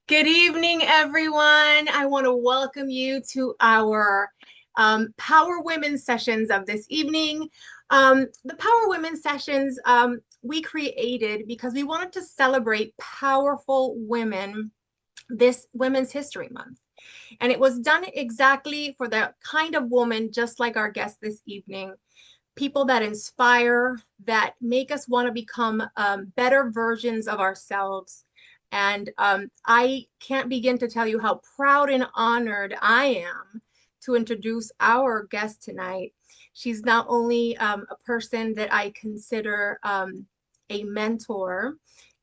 Good evening, everyone. I want to welcome you to our Power Women sessions of this evening. The Power Women sessions we created because we wanted to celebrate powerful women this Women's History Month. And it was done exactly for the kind of woman, just like our guest this evening, people that inspire, that make us want to become better versions of ourselves. And I can't begin to tell you how proud and honored I am to introduce our guest tonight. She's not only a person that I consider a mentor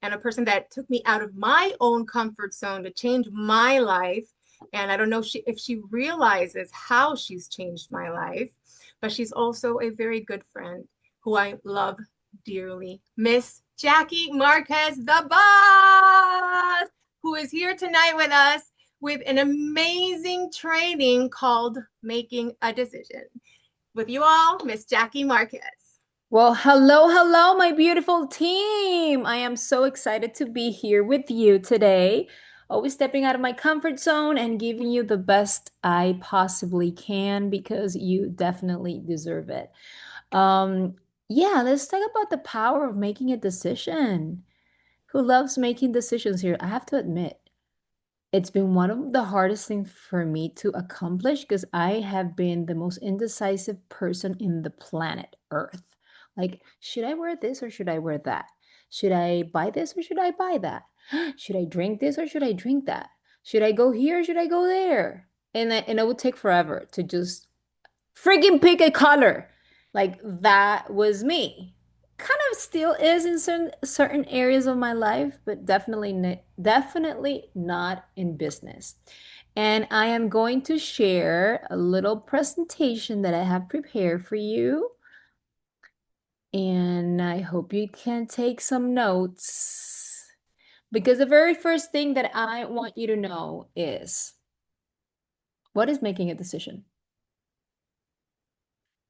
and a person that took me out of my own comfort zone to change my life. And I don't know if she realizes how she's changed my life, but she's also a very good friend who I love dearly. Miss Jacquie Marquez, the boss, who is here tonight with us with an amazing training called Making a Decision. With you all, Miss Jacquie Marquez. Well, hello, my beautiful team. I am so excited to be here with you today. Always stepping out of my comfort zone and giving you the best I possibly can because you definitely deserve it. Um, yeah, let's talk about the power of making a decision. Who loves making decisions here? I have to admit, it's been one of the hardest things for me to accomplish because I have been the most indecisive person in the planet Earth. Like, should I wear this or should I wear that? Should I buy this or should I buy that? Should I drink this or should I drink that? Should I go here or should I go there? And it would take forever to just freaking pick a color. Like that was me. Kind of still is in certain areas of my life, but definitely not in business. And I am going to share a little presentation that I have prepared for you. And I hope you can take some notes because the very first thing that I want you to know is what is making a decision?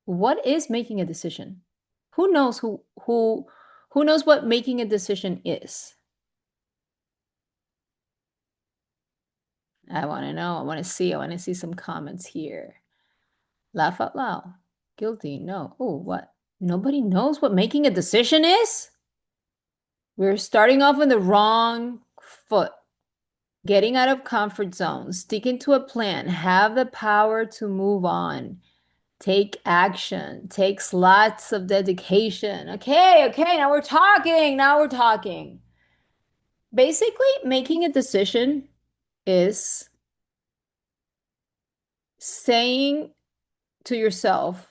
What is making a decision? Who knows who knows what making a decision is? I want to know. I want to see some comments here. Laugh out loud. Guilty. No. Oh, what? Nobody knows what making a decision is? We're starting off on the wrong foot. Getting out of comfort zone, sticking to a plan, have the power to move on. Take action. Takes lots of dedication. Okay, now we're talking. Now we're talking. Basically, making a decision is saying to yourself,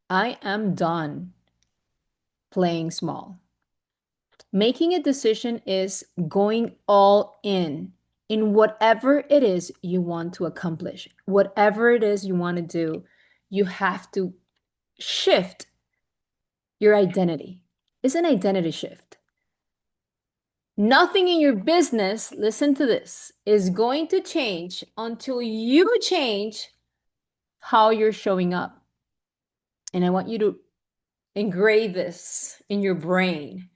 I am done playing small. Making a decision is going all in whatever it is you want to accomplish, whatever it is you want to do. You have to shift your identity. It's an identity shift. Nothing in your business, listen to this, is going to change until you change how you're showing up. And I want you to engrave this in your brain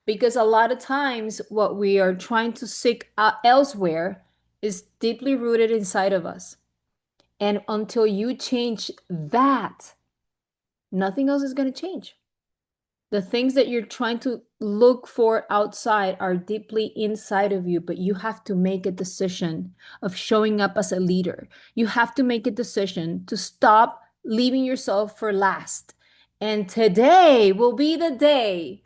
because a lot of times what we are trying to seek out elsewhere is deeply rooted inside of us. And until you change that, nothing else is going to change. The things that you're trying to look for outside are deeply inside of you, but you have to make a decision of showing up as a leader. You have to make a decision to stop leaving yourself for last. And today will be the day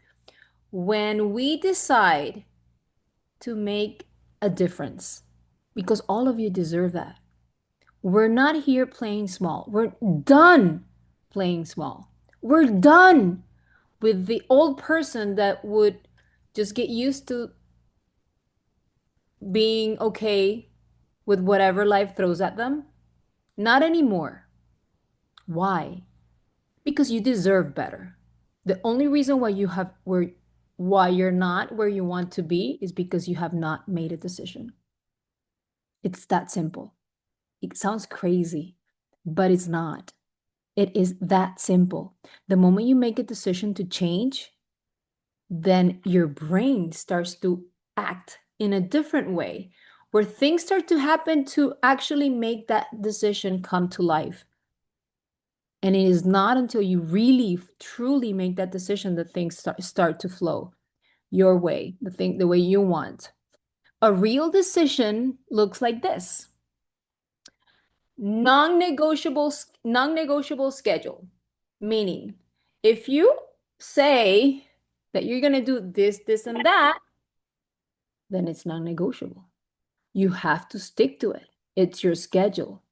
when we decide to make a difference because all of you deserve that. We're not here playing small. We're done playing small. We're done with the old person that would just get used to being okay with whatever life throws at them. Not anymore. Why? Because you deserve better. The only reason why you're not where you want to be is because you have not made a decision. It's that simple. It sounds crazy, but it's not. It is that simple. The moment you make a decision to change, then your brain starts to act in a different way. where things start to happen to actually make that decision come to life. And it is not until you really truly make that decision that things start to flow your way, the way you want. A real decision looks like this. Non-negotiable schedule. Meaning, if you say that you're going to do this, and that, then it's non-negotiable. You have to stick to it. It's your schedule.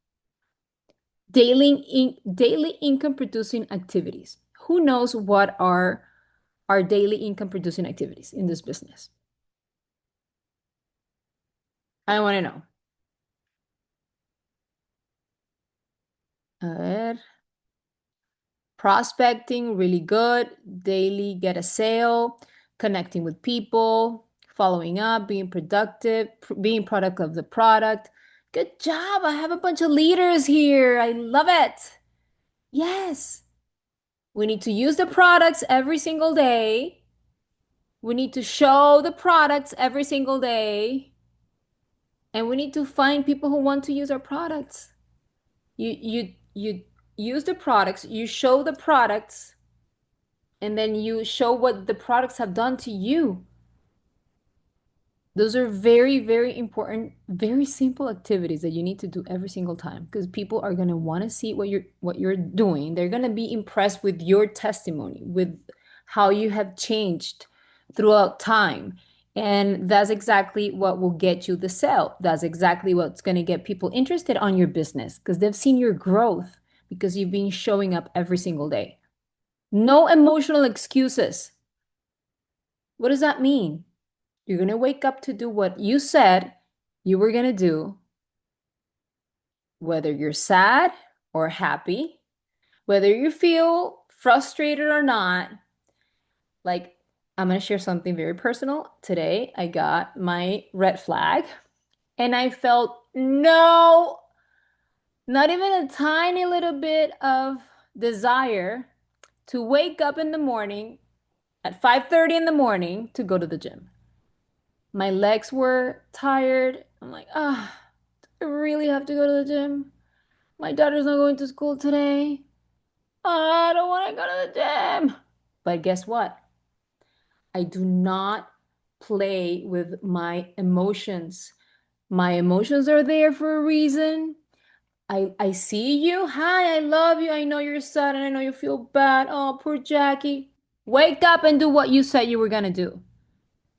Daily income producing activities. Who knows what are our daily income producing activities in this business? I want to know. A ver. Prospecting, really good. Daily get a sale, connecting with people, following up, being productive, being product of the product. Good job. I have a bunch of leaders here. I love it. Yes. We need to use the products every single day. We need to show the products every single day. And we need to find people who want to use our products. You use the products, you show the products, and then you show what the products have done to you. Those are very, very important, very simple activities that you need to do every single time because people are going to want to see what you're doing. They're going to be impressed with your testimony, with how you have changed throughout time. And that's exactly what will get you the sale. That's exactly what's going to get people interested on your business because they've seen your growth because you've been showing up every single day. No emotional excuses. What does that mean? You're going to wake up to do what you said you were going to do, whether you're sad or happy, whether you feel frustrated or not. Like, I'm going to share something very personal. Today, I got my red flag and I felt not even a tiny little bit of desire to wake up in the morning at 5:30 in the morning to go to the gym. My legs were tired. I'm like, I really have to go to the gym. My daughter's not going to school today. I don't want to go to the gym. But guess what? I do not play with my emotions. My emotions are there for a reason. I see you. Hi, I love you. I know you're sad and I know you feel bad. Oh, poor Jackie. Wake up and do what you said you were going to do.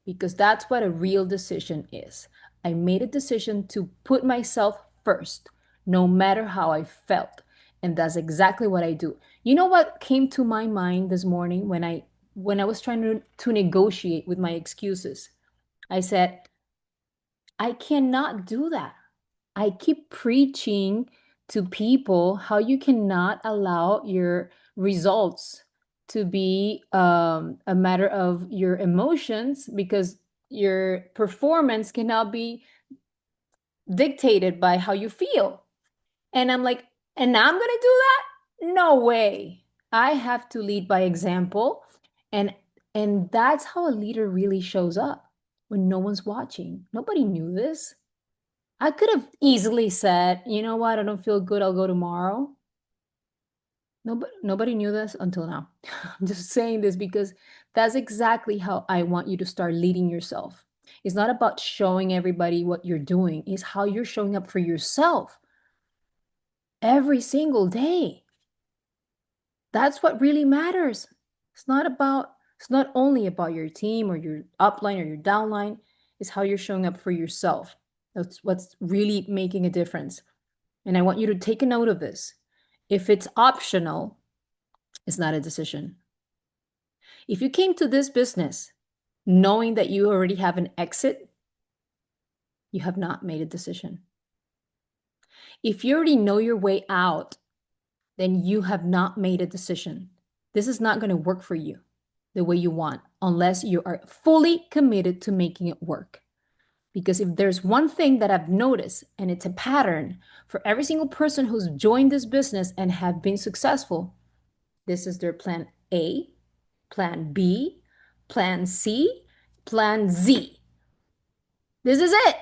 Because that's what a real decision is. I made a decision to put myself first, no matter how I felt. And that's exactly what I do. You know what came to my mind this morning when I was trying to negotiate with my excuses? I said, I cannot do that. I keep preaching to people how you cannot allow your results to be a matter of your emotions because your performance cannot be dictated by how you feel. And I'm like, and I'm going to do that? No way. I have to lead by example. And that's how a leader really shows up when no one's watching. Nobody knew this. I could have easily said, you know what, I don't feel good, I'll go tomorrow. Nobody knew this until now. I'm just saying this because that's exactly how I want you to start leading yourself. It's not about showing everybody what you're doing, it's how you're showing up for yourself every single day. That's what really matters. It's not only about your team or your upline or your downline, it's how you're showing up for yourself. That's what's really making a difference. And I want you to take a note of this. If it's optional, it's not a decision. If you came to this business knowing that you already have an exit, you have not made a decision. If you already know your way out, then you have not made a decision. This is not going to work for you the way you want unless you are fully committed to making it work. Because if there's one thing that I've noticed, and it's a pattern for every single person who's joined this business and have been successful, this is their plan A, plan B, plan C, plan Z. This is it.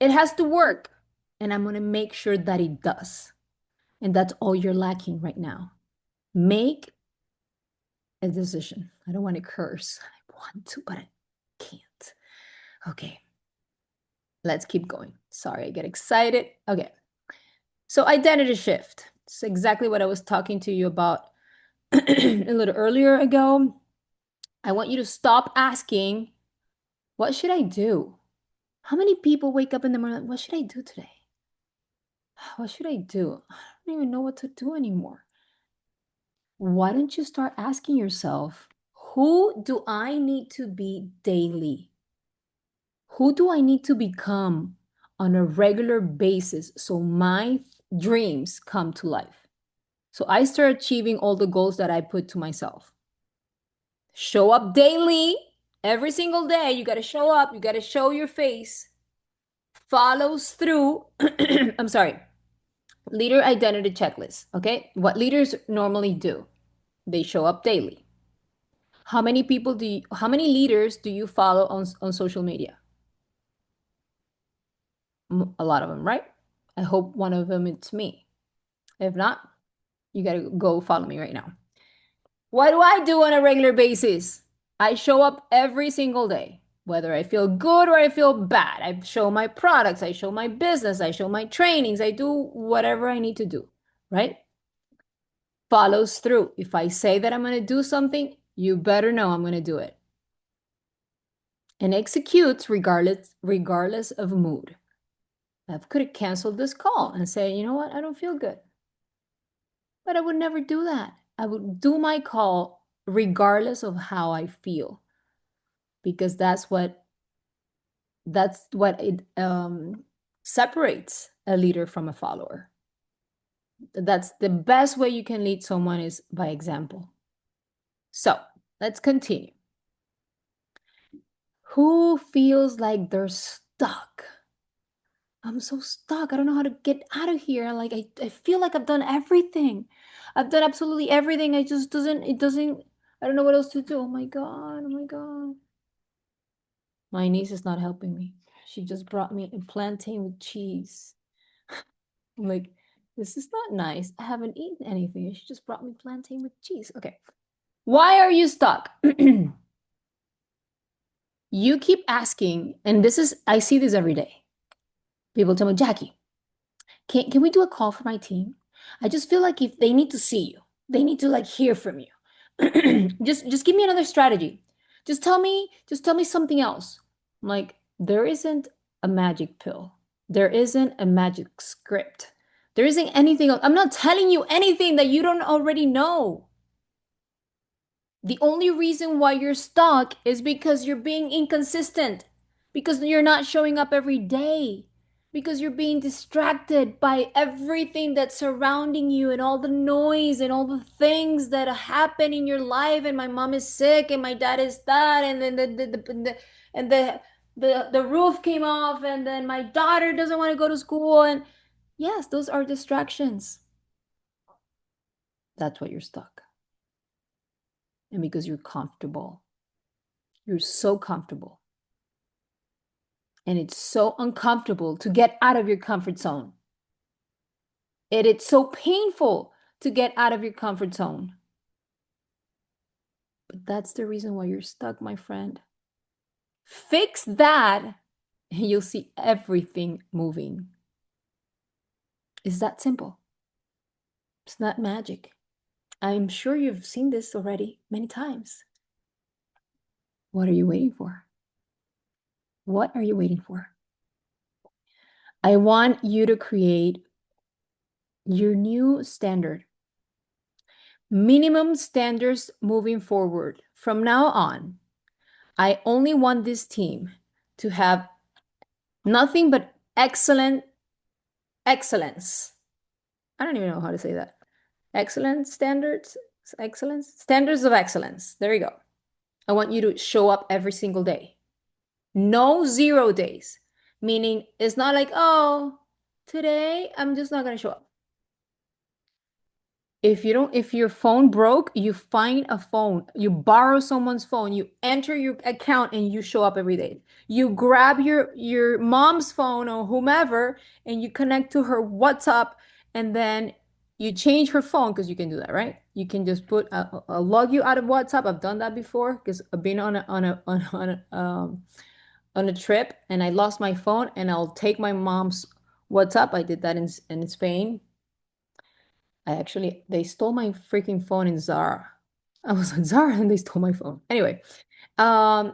It has to work. And I'm going to make sure that it does. And that's all you're lacking right now. Make a decision. I don't want to curse. I want to, but I can't. Okay, let's keep going. Sorry, I get excited. Okay, so identity shift. It's exactly what I was talking to you about a little earlier ago. I want you to stop asking, what should I do? How many people wake up in the morning, what should I do today? What should I do? I don't even know what to do anymore. Why don't you start asking yourself, who do I need to be daily? Who do I need to become on a regular basis so my dreams come to life? So I start achieving all the goals that I put to myself. Show up daily, every single day. You got to show up, you got to show your face. Follows through. I'm sorry. Leader identity checklist. Okay. What leaders normally do, they show up daily. How many leaders do you follow on social media? A lot of them, right? I hope one of them it's me. If not, you got to go follow me right now. What do I do on a regular basis? I show up every single day, whether I feel good or I feel bad. I show my products, I show my business, I show my trainings, I do whatever I need to do, right? Follows through. If I say that I'm going to do something, you better know I'm going to do it. And executes regardless of mood. I could have canceled this call and say, you know what, I don't feel good. But I would never do that. I would do my call regardless of how I feel, because that's what it separates a leader from a follower. That's the best way you can lead someone, is by example. So let's continue. Who feels like they're stuck? I'm so stuck. I don't know how to get out of here. Like I feel like I've done everything. I've done absolutely everything. It doesn't, I don't know what else to do. Oh my God. Oh my God. My niece is not helping me. She just brought me a plantain with cheese. I'm like, this is not nice. I haven't eaten anything. She just brought me plantain with cheese. Okay. Why are you stuck? You keep asking, and I see this every day. People tell me, Jackie, can we do a call for my team? I just feel like if they need to see you, they need to like hear from you. Just give me another strategy. Just tell me something else. I'm like, there isn't a magic pill. There isn't a magic script. There isn't anything else. I'm not telling you anything that you don't already know. The only reason why you're stuck is because you're being inconsistent, because you're not showing up every day, because you're being distracted by everything that's surrounding you and all the noise and all the things that happen in your life. And my mom is sick and my dad is that, and then and the roof came off, and then my daughter doesn't want to go to school. And yes, those are distractions. That's why you're stuck. And because you're comfortable. You're so comfortable. And it's so uncomfortable to get out of your comfort zone. It's so painful to get out of your comfort zone. But that's the reason why you're stuck, my friend. Fix that, and you'll see everything moving. It's that simple. It's not magic. I'm sure you've seen this already many times. What are you waiting for? What are you waiting for? I want you to create your new standard. Minimum standards moving forward. From now on, I only want this team to have nothing but excellence. I don't even know how to say that. Excellence standards, standards of excellence. There you go. I want you to show up every single day. No 0 days, meaning it's not like, oh, today I'm just not going to show up. if your phone broke, you find a phone, you borrow someone's phone, you enter your account and you show up every day. You grab your mom's phone or whomever and you connect to her WhatsApp and then you change her phone because you can do that, right? You can just put a log you out of WhatsApp. I've done that before because I've been on a trip and I lost my phone and I'll take my mom's WhatsApp. I did that in Spain. They stole my freaking phone in Zara. I was at Zara and they stole my phone. Anyway, and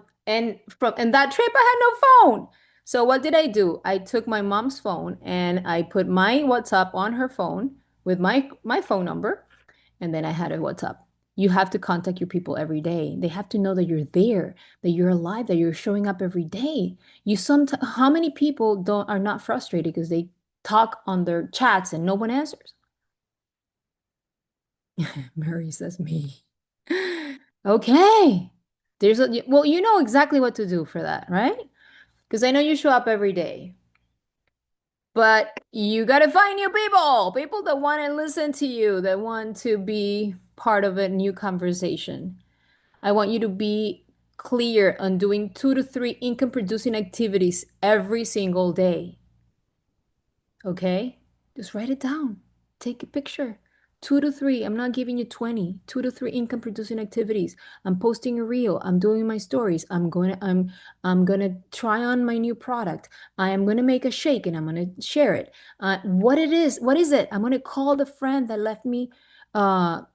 from and that trip I had no phone. So what did I do? I took my mom's phone and I put my WhatsApp on her phone with my phone number, and then I had a WhatsApp. You have to contact your people every day. They have to know that you're there, that you're alive, that you're showing up every day. How many people don't are not frustrated because they talk on their chats and no one answers? Mary says me. Okay. Well, you know exactly what to do for that, right? Because I know you show up every day. But you got to find new people, people that want to listen to you, that want to be part of a new conversation. I want you to be clear on doing 2 to 3 income producing activities every single day. Okay? Just write it down. Take a picture. 2 to 3. I'm not giving you 20. 2 to 3 income producing activities. I'm posting a reel. I'm doing my stories. I'm gonna try on my new product. I am gonna make a shake and I'm gonna share it. What is it? I'm gonna call the friend that left me how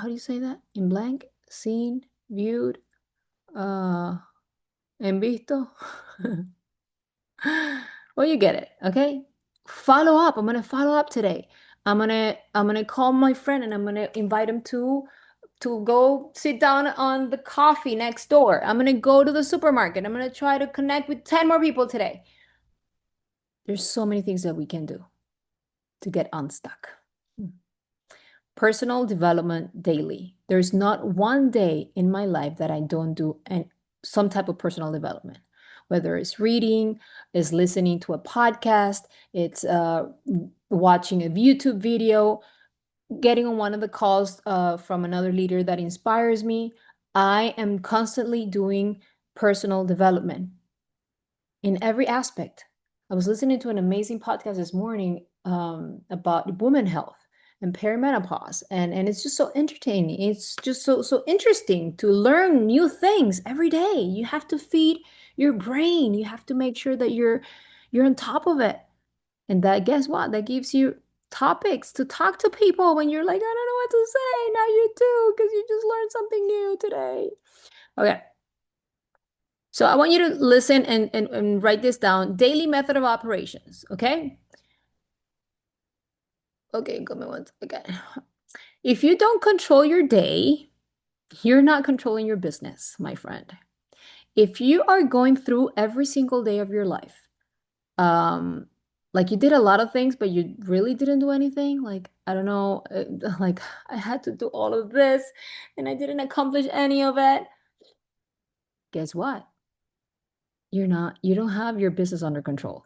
do you say that? In blank? Seen, viewed, uh en visto. Well, you get it, okay? Follow up. I'm gonna follow up today. I'm gonna call my friend and I'm gonna invite him to go sit down on the coffee next door. I'm gonna go to the supermarket. I'm gonna try to connect with 10 more people today. There's so many things that we can do to get unstuck. Personal development daily. There's not one day in my life that I don't do some type of personal development, whether it's reading, it's listening to a podcast, it's watching a YouTube video, getting on one of the calls from another leader that inspires me. I am constantly doing personal development in every aspect. I was listening to an amazing podcast this morning about women health and perimenopause, and it's just so entertaining. It's just so interesting to learn new things every day. You have to feed your brain. You have to make sure that you're on top of it. And that, guess what? That gives you topics to talk to people when you're like, I don't know what to say. Now you do, because you just learned something new today. Okay. So I want you to listen and write this down. Daily method of operations, okay? Okay, give me one second. If you don't control your day, you're not controlling your business, my friend. If you are going through every single day of your life, um, like you did a lot of things, but you really didn't do anything, like, I don't know, like I had to do all of this and I didn't accomplish any of it. Guess what? You don't have your business under control.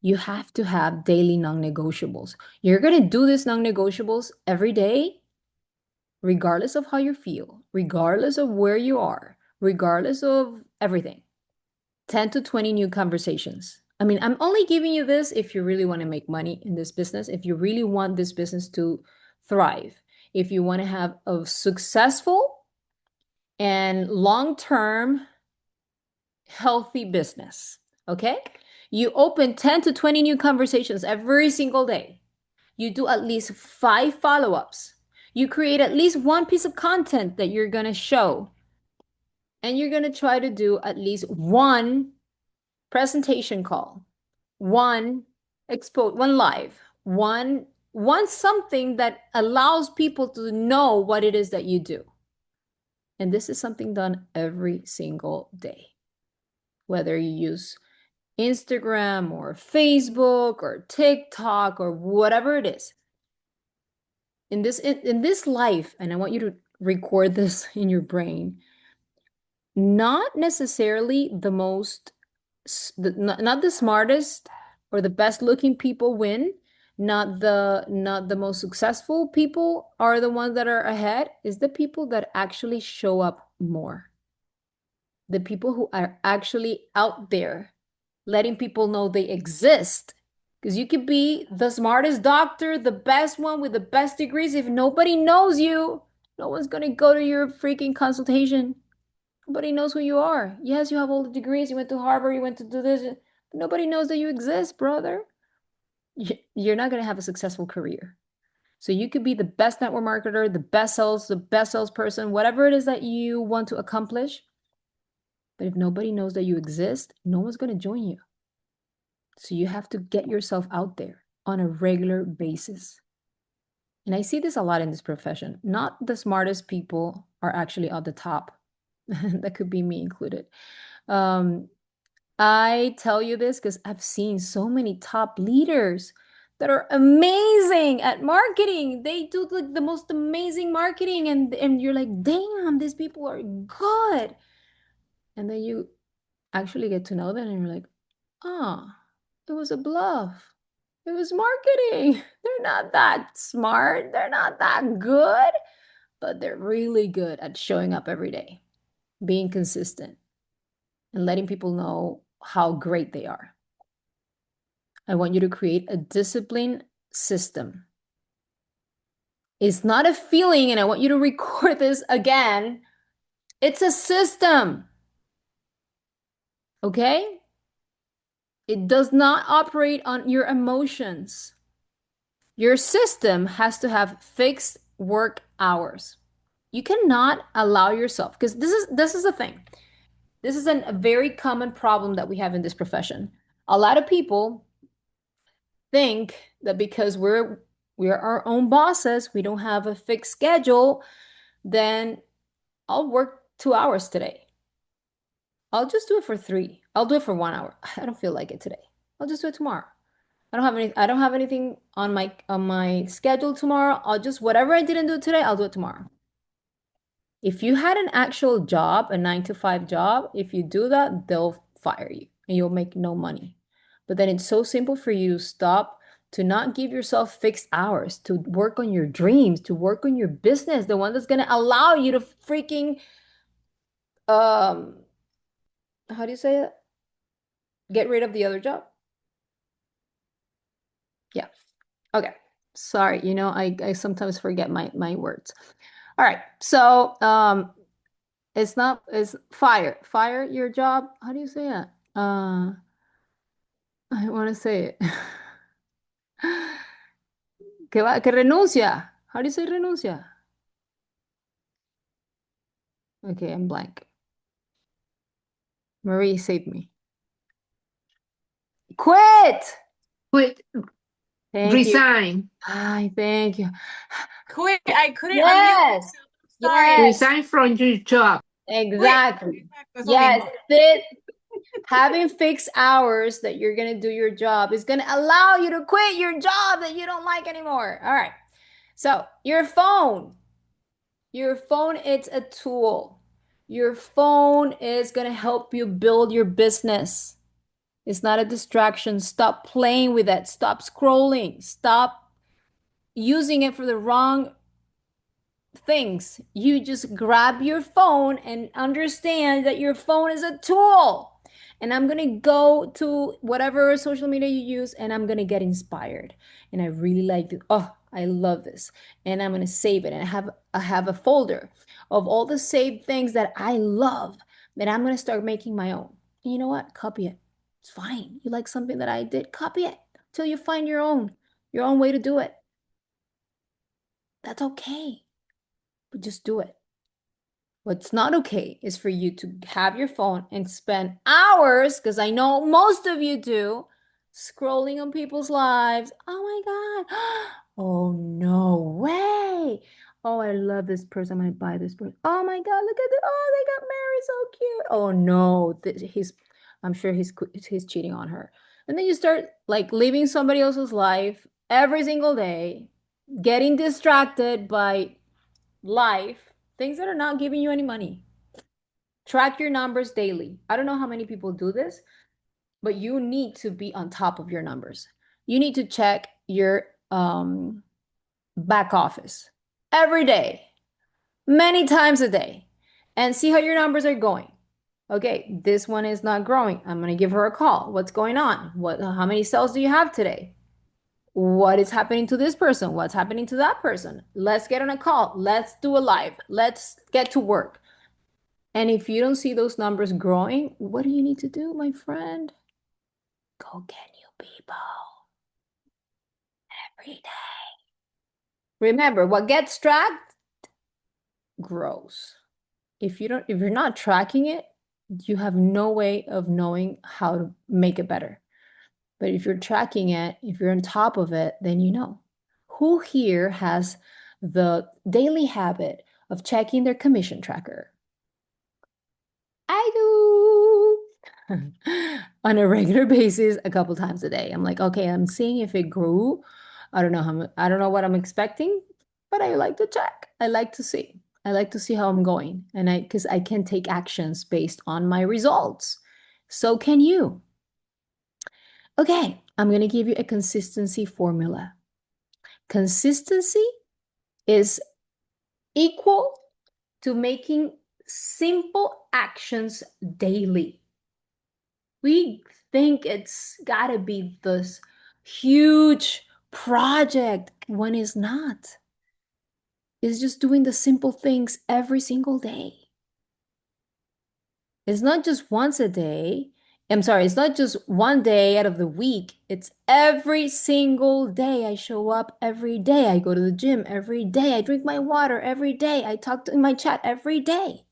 You have to have daily non-negotiables. You're going to do these non-negotiables every day, regardless of how you feel, regardless of where you are, regardless of everything. 10 to 20 new conversations. I mean, I'm only giving you this if you really want to make money in this business, if you really want this business to thrive, if you want to have a successful and long-term healthy business. Okay? You open 10 to 20 new conversations every single day. You do at least 5 follow-ups. You create at least one piece of content that you're going to show. And you're going to try to do at least one presentation call, one live, one something that allows people to know what it is that you do. And this is something done every single day. Whether you use Instagram or Facebook or TikTok or whatever it is. In this life, and I want you to record this in your brain, not necessarily not the smartest or the best looking people win. not the most successful people are the ones that are ahead, is the people that actually show up more. The people who are actually out there letting people know they exist. Because you could be the smartest doctor, the best one with the best degrees. If nobody knows you, no one's going to go to your freaking consultation. Nobody knows who you are. Yes, you have all the degrees. You went to Harvard, you went to do this. But nobody knows that you exist, brother. You're not going to have a successful career. So you could be the best network marketer, the best salesperson, whatever it is that you want to accomplish. But if nobody knows that you exist, no one's going to join you. So you have to get yourself out there on a regular basis. And I see this a lot in this profession. Not the smartest people are actually at the top. That could be me included. I tell you this because I've seen so many top leaders that are amazing at marketing. They do like the most amazing marketing, and you're like, damn, these people are good. And then you actually get to know them and you're like, oh, it was a bluff. It was marketing. They're not that smart. They're not that good, but they're really good at showing up every day, being consistent, and letting people know how great they are. I want you to create a discipline system. It's not a feeling, and I want you to record this again. It's a system. Okay? It does not operate on your emotions. Your system has to have fixed work hours. You cannot allow yourself, because this is the thing. This is a very common problem that we have in this profession. A lot of people think that because we're our own bosses, we don't have a fixed schedule, then I'll work 2 hours today. I'll just do it for three. I'll do it for 1 hour. I don't feel like it today. I'll just do it tomorrow. I don't have anything on my schedule tomorrow. I'll just whatever I didn't do today, I'll do it tomorrow. If you had an actual job, a 9 to 5 job, if you do that, they'll fire you and you'll make no money. But then it's so simple for you to stop, to not give yourself fixed hours, to work on your dreams, to work on your business, the one that's going to allow you to freaking, um, how do you say it? Get rid of the other job. Yeah. Okay. Sorry. I sometimes forget my words. All right. So, it's fire your job. How do you say it? I want to say it. Que renuncia. How do you say renuncia? Okay, I'm blank. Marie, save me. Quit. Quit, Thank you. resign, Hi, thank you. Quit. I couldn't unmute Yes. myself. Sorry. Yes. resign from your job. Quit. Exactly. Exacto, eso Yes. mismo. Having fixed hours that you're going to do your job is going to allow you to quit your job that you don't like anymore. All right. So, your phone, it's a tool. Your phone is going to help you build your business. It's not a distraction. Stop playing with it. Stop scrolling. Stop using it for the wrong things. You just grab your phone and understand that your phone is a tool. And I'm going to go to whatever social media you use and I'm going to get inspired. And I really like it. Oh, I love this. And I'm going to save it. And I have a folder of all the saved things that I love that I'm going to start making my own. And you know what? Copy it. It's fine. You like something that I did, copy it till you find your own way to do it. That's okay. But just do it. What's not okay is for you to have your phone and spend hours, because I know most of you do, scrolling on people's lives. Oh my God. Oh, no way. Oh, I love this person. I might buy this person. Oh my God, look at it. Oh, they got married. So cute. Oh no, I'm sure he's cheating on her. And then you start like living somebody else's life every single day, getting distracted by life, things that are not giving you any money. Track your numbers daily. I don't know how many people do this, but you need to be on top of your numbers. you need to check your back office every day, many times a day, and see how your numbers are going. Okay, this one is not growing. I'm going to give her a call. What's going on? How many sales do you have today? What is happening to this person? What's happening to that person? Let's get on a call. Let's do a live. Let's get to work. And if you don't see those numbers growing, what do you need to do, my friend? Go get new people every day. Remember, what gets tracked grows. If you're not tracking it, you have no way of knowing how to make it better. But if you're tracking it, if you're on top of it, then you know. Who here has the daily habit of checking their commission tracker? I do. On a regular basis, a couple times a day. I'm like, okay, I'm seeing if it grew. I don't know what I'm expecting, but I like to check. I like to see. I like to see how I'm going. And because I can take actions based on my results. So can you. Okay, I'm going to give you a consistency formula. Consistency is equal to making simple actions daily. We think it's got to be this huge project when it's not. It's just doing the simple things every single day. It's not just once a day. I'm sorry, it's not just one day out of the week. It's every single day. I show up every day. I go to the gym every day. I drink my water every day. I talk in my chat every day.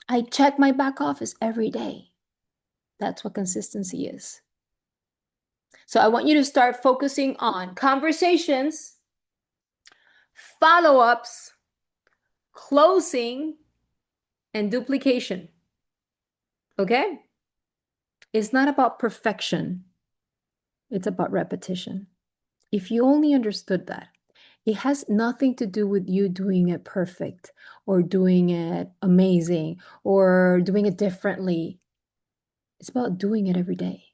I check my back office every day. That's what consistency is. So I want you to start focusing on conversations, follow-ups, closing, and duplication. Okay? It's not about perfection. It's about repetition. If you only understood that, it has nothing to do with you doing it perfect or doing it amazing or doing it differently. It's about doing it every day,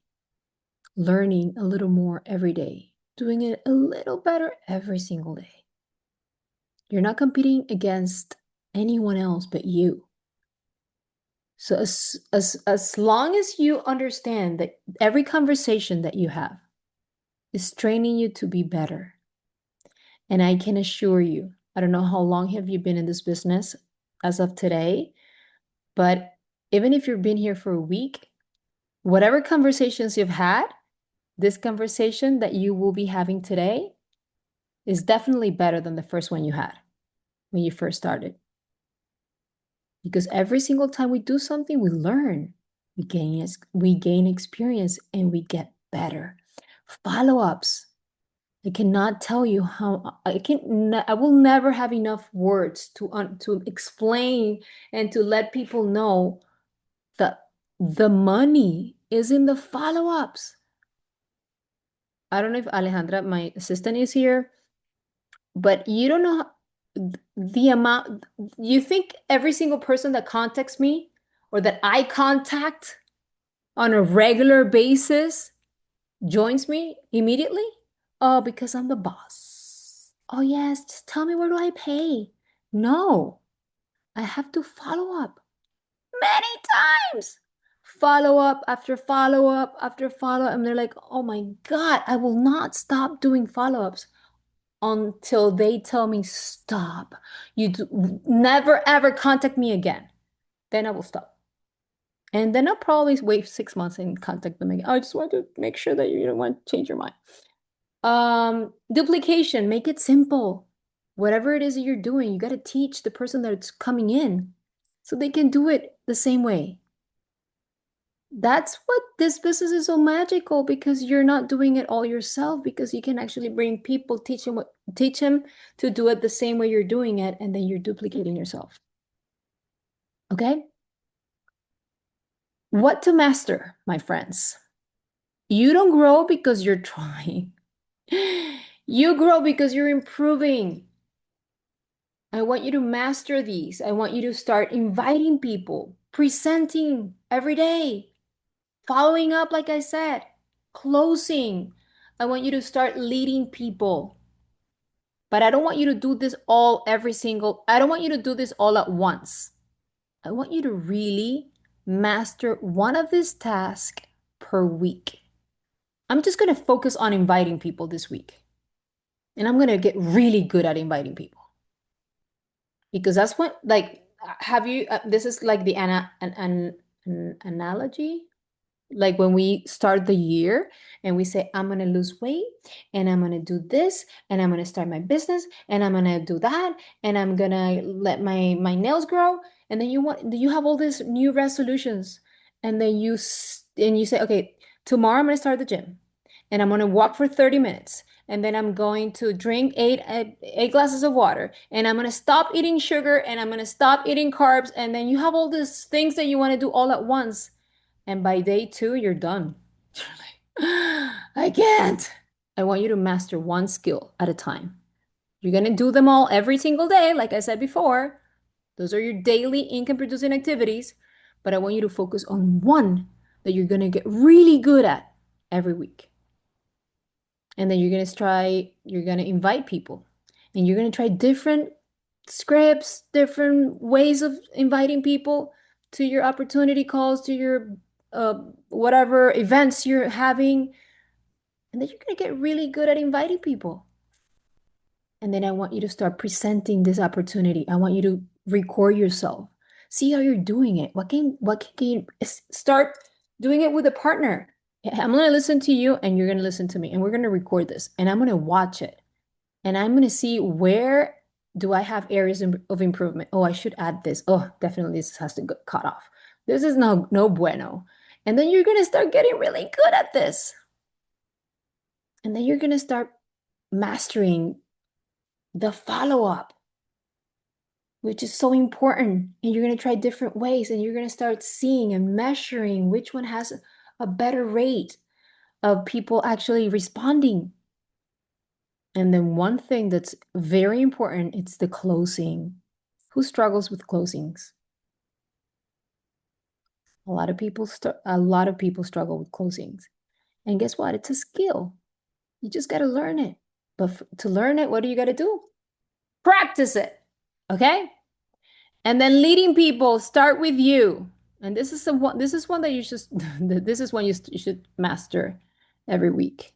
learning a little more every day, doing it a little better every single day. You're not competing against anyone else but you. So as long as you understand that every conversation that you have is training you to be better, and I can assure you, I don't know how long have you been in this business as of today, but even if you've been here for a week, whatever conversations you've had, this conversation that you will be having today is definitely better than the first one you had when you first started. Because every single time we do something, we learn, we gain experience, and we get better. Follow-ups. I cannot tell you how I will never have enough words to explain and to let people know that the money is in the follow-ups. I don't know if Alejandra, my assistant, is here, but you don't know the amount. You think every single person that contacts me or that I contact on a regular basis joins me immediately? Oh, because I'm the boss. Oh, yes, just tell me, where do I pay? No, I have to follow up many times. Follow up after follow up after follow up. And they're like, oh my God, I will not stop doing follow ups until they tell me stop. Never ever contact me again. Then I will stop. And then I'll probably wait 6 months and contact them again. I just want to make sure that you don't want to change your mind. Duplication, make it simple. Whatever it is that you're doing, you got to teach the person that's coming in so they can do it the same way. That's what this business is so magical, because you're not doing it all yourself, because you can actually bring people, teach them to do it the same way you're doing it, and then you're duplicating yourself. Okay? What to master, my friends? You don't grow because you're trying. You grow because you're improving. I want you to master these. I want you to start inviting people, presenting every day, following up, like I said, closing, I want you to start leading people. But I don't want you to do this all I don't want you to do this all at once. I want you to really master one of these tasks per week. I'm just going to focus on inviting people this week. And I'm going to get really good at inviting people. Because that's what, like, have you, this is like the an analogy like when we start the year and we say, I'm going to lose weight and I'm going to do this and I'm going to start my business and I'm going to do that and I'm going to let my nails grow. And then you have all these new resolutions. And then and you say, okay, tomorrow I'm going to start the gym and I'm going to walk for 30 minutes. And then I'm going to drink eight glasses of water and I'm going to stop eating sugar and I'm going to stop eating carbs. And then you have all these things that you want to do all at once. And by day 2, you're done. You're like, I can't. I want you to master one skill at a time. You're going to do them all every single day, like I said before. Those are your daily income producing activities. But I want you to focus on one that you're going to get really good at every week. And then you're going to invite people. And you're going to try different scripts, different ways of inviting people to your opportunity calls, to your whatever events you're having. And then you're going to get really good at inviting people. And then I want you to start presenting this opportunity. I want you to record yourself. See how you're doing it. What can you start doing it with a partner? I'm going to listen to you and you're going to listen to me and we're going to record this and I'm going to watch it. And I'm going to see where do I have areas of improvement. Oh, I should add this. Oh, definitely this has to get cut off. This is no bueno. And then you're going to start getting really good at this. And then you're going to start mastering the follow-up, which is so important. And you're going to try different ways and you're going to start seeing and measuring which one has a better rate of people actually responding. And then one thing that's very important, it's the closing. Who struggles with closings? A lot of people struggle with closings. And guess what? It's a skill. You just got to learn it. But to learn it, what do you got to do? Practice it. Okay? And then leading people, start with you. And this is one that you should this is one you should master every week.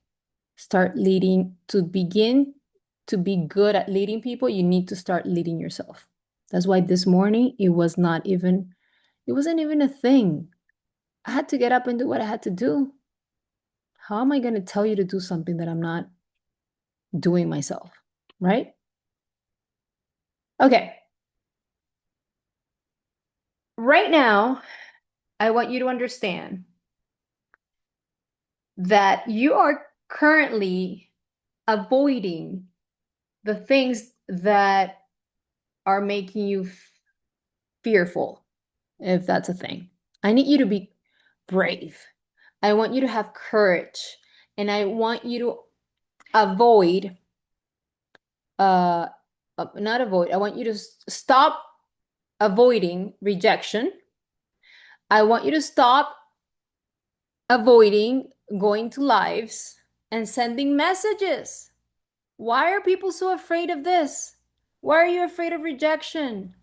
Start leading. To begin to be good at leading people, you need to start leading yourself. That's why this morning it wasn't even a thing. I had to get up and do what I had to do. How am I going to tell you to do something that I'm not doing myself, right? Okay. Right now, I want you to understand that you are currently avoiding the things that are making you fearful, if that's a thing. I need you to be brave. I want you to have courage. And I want you to avoid, not avoid, I want you to stop avoiding rejection. I want you to stop avoiding going to lives and sending messages. Why are people so afraid of this? Why are you afraid of rejection?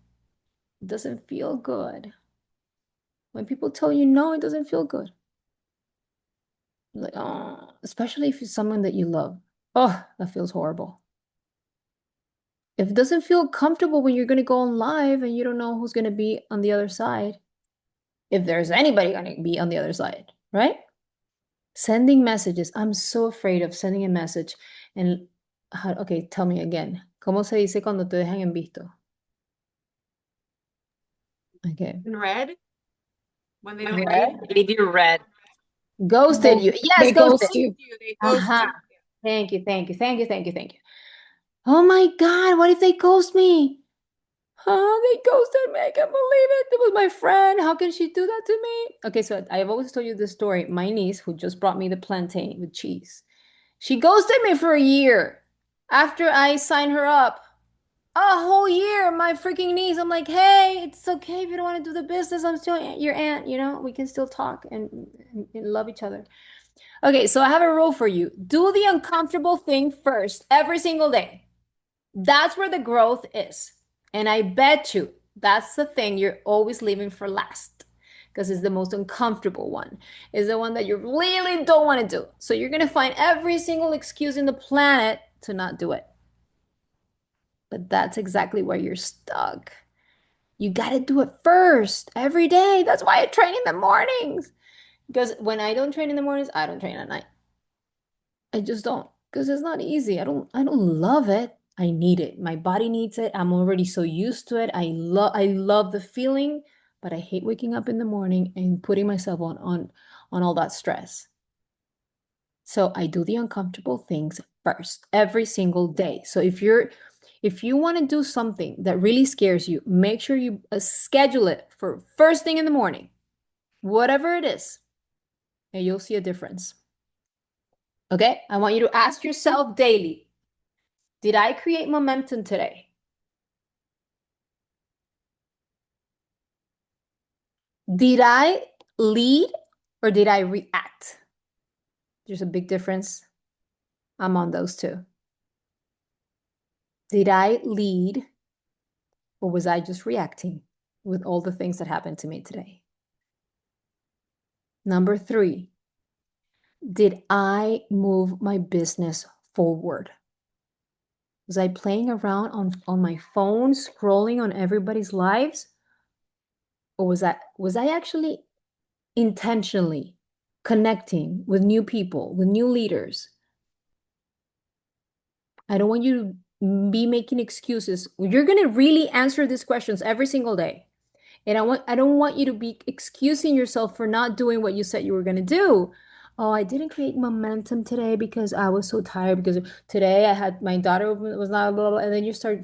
It doesn't feel good. When people tell you no, it doesn't feel good. Like, oh, especially if it's someone that you love. Oh, that feels horrible. If it doesn't feel comfortable when you're going to go on live and you don't know who's going to be on the other side, if there's anybody going to be on the other side, right? Sending messages. I'm so afraid of sending a message and, okay, tell me again. ¿Cómo se dice cuando te dejan en visto? Okay. In red, when they don't Red? read. Leave you red. Ghosted you. Yes, They ghosted. ghost you. They ghost you. Thank you, thank you, thank you, thank you, thank you. Oh my God, what if they ghost me? They ghosted me. I can't believe it. It was my friend. How can she do that to me? Okay, so I've always told you this story. My niece, who just brought me the plantain with cheese, she ghosted me for a year after I signed her up. A whole year, my freaking niece. I'm like, hey, it's okay if you don't want to do the business. I'm still your aunt, we can still talk and love each other. Okay, so I have a rule for you. Do the uncomfortable thing first every single day. That's where the growth is. And I bet you that's the thing you're always leaving for last because it's the most uncomfortable one. It's the one that you really don't want to do. So you're going to find every single excuse in the planet to not do it. But that's exactly where you're stuck. You got to do it first every day. That's why I train in the mornings. Because when I don't train in the mornings, I don't train at night. I just don't, because it's not easy. I don't love it. I need it. My body needs it. I'm already so used to it. I love the feeling, but I hate waking up in the morning and putting myself on all that stress. So I do the uncomfortable things first every single day. So if you want to do something that really scares you, make sure you schedule it for first thing in the morning, whatever it is, and you'll see a difference. Okay? I want you to ask yourself daily, did I create momentum today? Did I lead or did I react? There's a big difference. I'm on those two. Did I lead or was I just reacting with all the things that happened to me today? Number 3, did I move my business forward? Was I playing around on my phone, scrolling on everybody's lives? Or was I actually intentionally connecting with new people, with new leaders? I don't want you to be making excuses. You're going to really answer these questions every single day. And I don't want you to be excusing yourself for not doing what you said you were going to do. Oh, I didn't create momentum today because I was so tired because today I had my daughter was not blah, blah, and then you start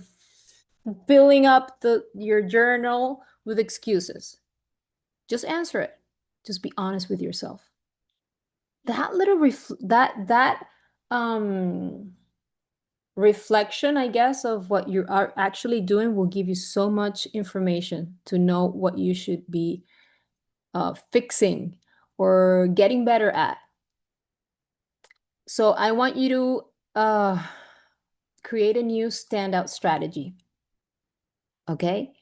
filling up your journal with excuses. Just answer it. Just be honest with yourself. That little reflection, I guess, of what you are actually doing will give you so much information to know what you should be fixing or getting better at. So I want you to create a new standout strategy. Okay?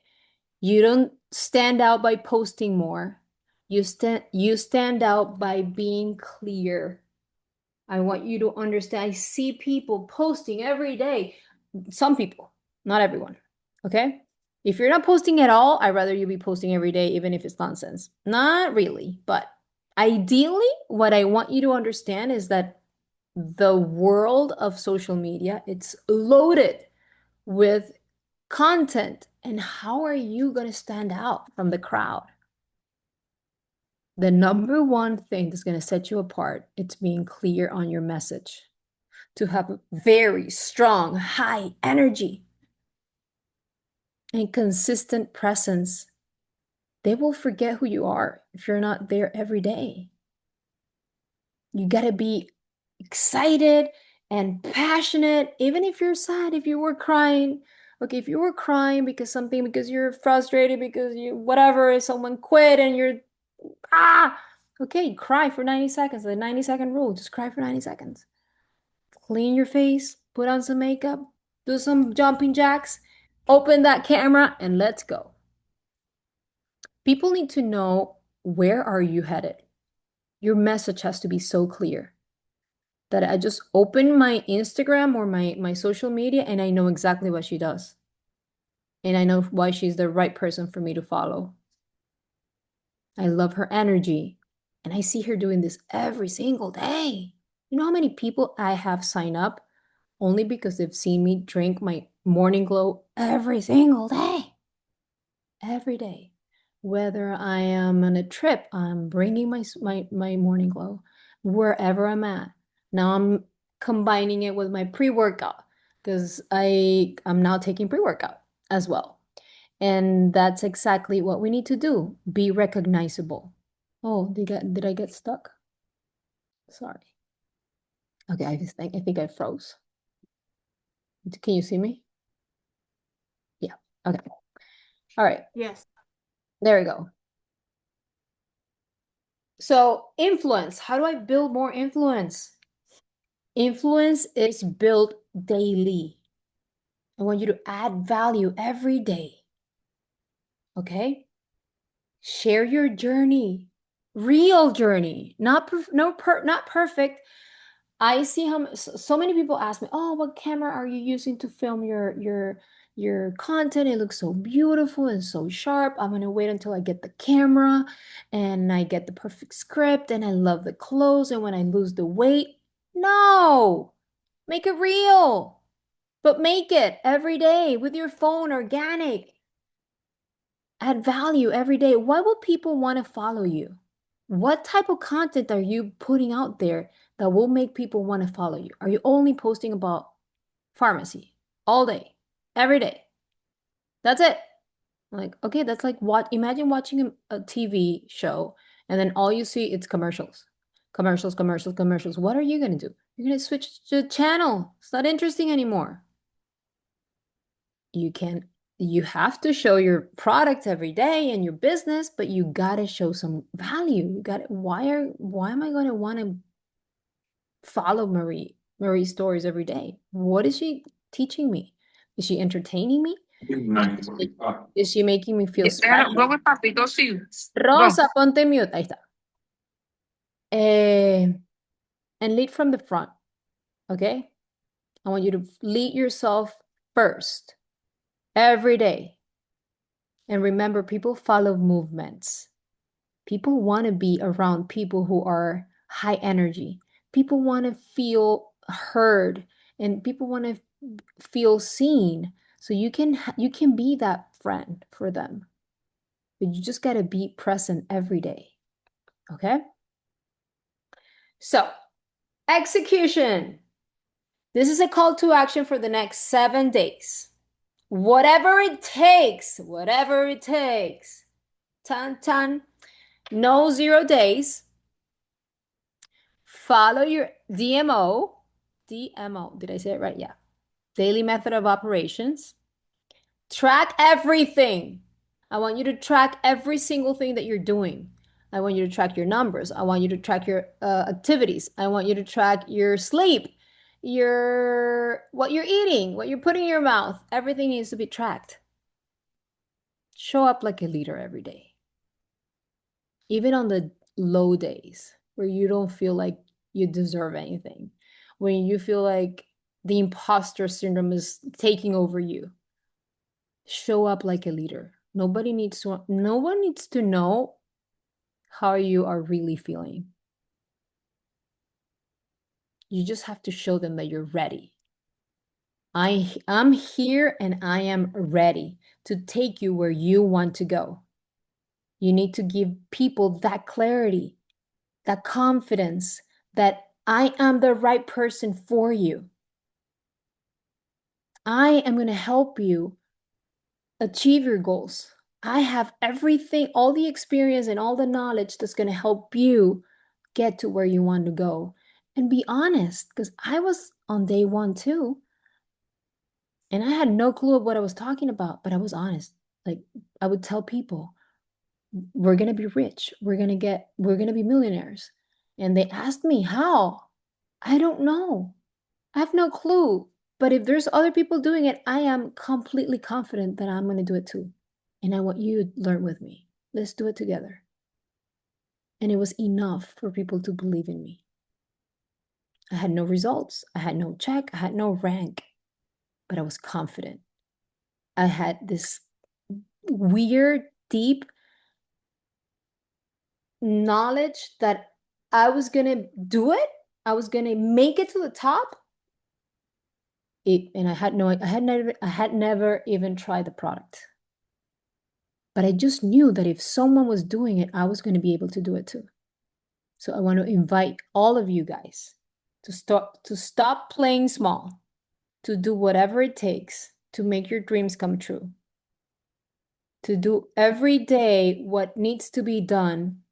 You don't stand out by posting more. You stand out by being clear. I want you to understand. I see people posting every day. Some people, not everyone. Okay? If you're not posting at all, I'd rather you be posting every day, even if it's nonsense. Not really, but ideally, what I want you to understand is that the world of social media, it's loaded with content. And how are you going to stand out from the crowd? The number one thing that's going to set you apart, it's being clear on your message. To have very strong, high energy and consistent presence. They will forget who you are if you're not there every day. You got to be excited and passionate, even if you're sad, if you were crying. Okay, if you were crying because you're frustrated, because whatever, someone quit and you're, okay, cry for 90 seconds, the 90-second rule, just cry for 90 seconds. Clean your face, put on some makeup, do some jumping jacks, open that camera, and let's go. People need to know, where are you headed? Your message has to be so clear that I just open my Instagram or my social media and I know exactly what she does. And I know why she's the right person for me to follow. I love her energy. And I see her doing this every single day. You know how many people I have signed up only because they've seen me drink my morning glow every single day? Every day. Whether I am on a trip, I'm bringing my morning glow wherever I'm at. Now I'm combining it with my pre-workout because I'm now taking pre-workout as well. And that's exactly what we need to do. Be recognizable. Oh, did I get stuck? Sorry. Okay, I think I froze. Can you see me? Yeah. Okay. All right. Yes. There we go. So influence, how do I build more influence? Influence is built daily. I want you to add value every day. Okay? Share your journey, real journey, not perfect. I see how so many people ask me, "Oh, what camera are you using to film your content? It looks so beautiful and so sharp. I'm gonna wait until I get the camera and I get the perfect script and I love the clothes and when I lose the weight." No, make it real, but make it every day with your phone, organic. Add value every day. Why will people want to follow you? What type of content are you putting out there that will make people want to follow you? Are you only posting about pharmacy all day, every day? That's it. Like, okay, that's like what imagine watching a TV show and then all you see it's commercials. Commercials, commercials, commercials. What are you going to do? You're going to switch the channel. It's not interesting anymore. You have to show your product every day and your business, but you got to show some value. You got why am I going to want to follow Marie's stories every day? What is she teaching me? Is she entertaining me? Is she making me feel special? Go with Papi, go see. Go. Rosa, ponte mute. Ahí está. And lead from the front. Okay? I want you to lead yourself first every day. And remember, people follow movements. People want to be around people who are high energy. People want to feel heard and people want to feel seen. So you can be that friend for them. But you just got to be present every day. Okay? So, execution. This is a call to action for the next 7 days. Whatever it takes, whatever it takes. Tan tan. No 0 days. Follow your DMO. DMO, did I say it right? Yeah. Daily method of operations. Track everything. I want you to track every single thing that you're doing. I want you to track your numbers. I want you to track your activities. I want you to track your sleep, what you're eating, what you're putting in your mouth. Everything needs to be tracked. Show up like a leader every day. Even on the low days where you don't feel like you deserve anything, when you feel like the imposter syndrome is taking over you, show up like a leader. No one needs to know how you are really feeling. You just have to show them that you're ready. I'm here and I am ready to take you where you want to go. You need to give people that clarity, that confidence that I am the right person for you. I am going to help you achieve your goals. I have everything, all the experience and all the knowledge that's going to help you get to where you want to go. And be honest, because I was on day 1 too. And I had no clue of what I was talking about, but I was honest. Like I would tell people, we're going to be rich. We're going to be millionaires. And they asked me, how? I don't know. I have no clue. But if there's other people doing it, I am completely confident that I'm going to do it too. And I want you to learn with me. Let's do it together. And it was enough for people to believe in me. I had no results. I had no check. I had no rank. But I was confident. I had this weird, deep knowledge that I was going to do it. I was going to make it to the top. And I had never even tried the product. But I just knew that if someone was doing it, I was going to be able to do it too. So I want to invite all of you guys to stop playing small, to do whatever it takes to make your dreams come true. To do every day what needs to be done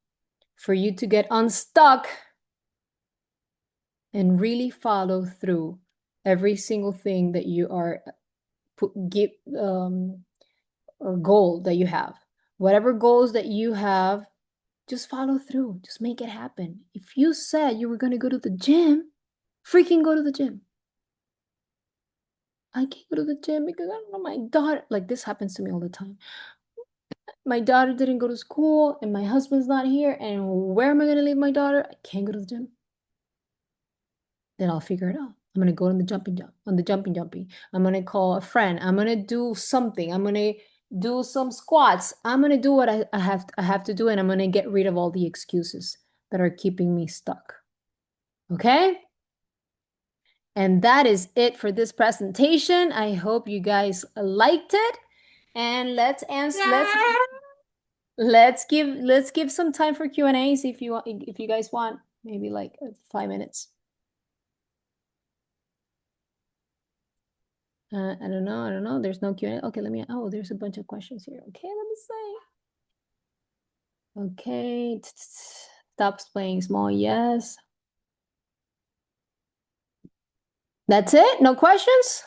for you to get unstuck and really follow through every single thing that you are or goal that you have. Whatever goals that you have, just follow through. Just make it happen. If you said you were going to go to the gym, freaking go to the gym. I can't go to the gym because I don't know my daughter. Like this happens to me all the time. My daughter didn't go to school and my husband's not here. And where am I going to leave my daughter? I can't go to the gym. Then I'll figure it out. I'm gonna go on the jumping. I'm gonna call a friend. I'm gonna do something. I'm gonna do some squats. I'm gonna do what I have to do, and I'm gonna get rid of all the excuses that are keeping me stuck. Okay? And that is it for this presentation. I hope you guys liked it. And let's answer let's give some time for Q&As if you guys want, maybe like 5 minutes. I don't know. There's no Q&A. Okay, there's a bunch of questions here. Okay, let me see. Okay, stops playing small, yes. That's it? No questions?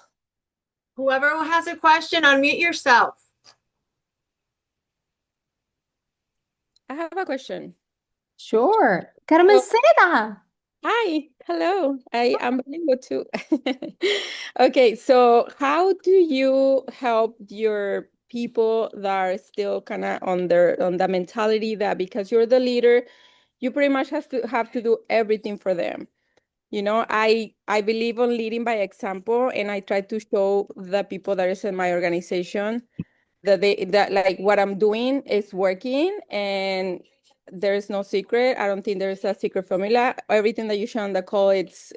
Whoever has a question, unmute yourself. I have a question. Sure. Carmencita. Hi, hello. I am bilingual too. Okay, so how do you help your people that are still kind of on the mentality that because you're the leader, you pretty much have to do everything for them. You know, I believe on leading by example, and I try to show the people that is in my organization that like what I'm doing is working and there's no secret. I don't think there's a secret formula. Everything that you show on the call, it's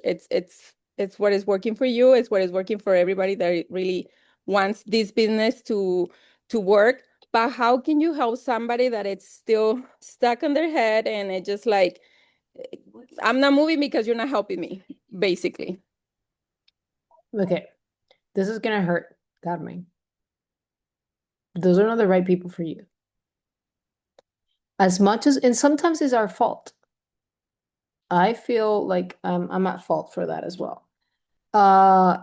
what is working for you. It's what is working for everybody that really wants this business to work. But how can you help somebody that it's still stuck in their head and it just like I'm not moving because you're not helping me, basically. Okay, this is gonna hurt, Carmen. Those are not the right people for you. As much as, and sometimes it's our fault. I feel like I'm at fault for that as well.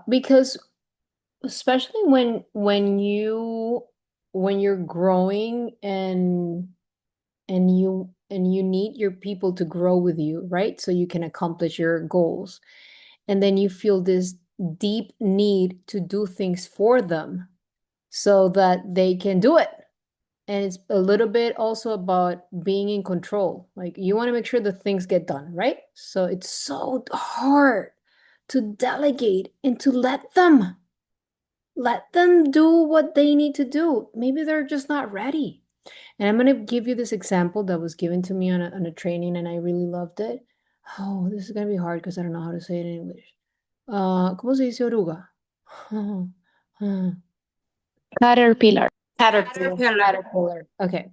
Because especially when you're growing and you need your people to grow with you, right? So you can accomplish your goals. And then you feel this deep need to do things for them so that they can do it. And it's a little bit also about being in control. Like you want to make sure that things get done, right? So it's so hard to delegate and to let them do what they need to do. Maybe they're just not ready. And I'm going to give you this example that was given to me on a training and I really loved it. Oh, this is going to be hard because I don't know how to say it in English. ¿Cómo se dice oruga? Caterpillar. Caterpillar. Okay.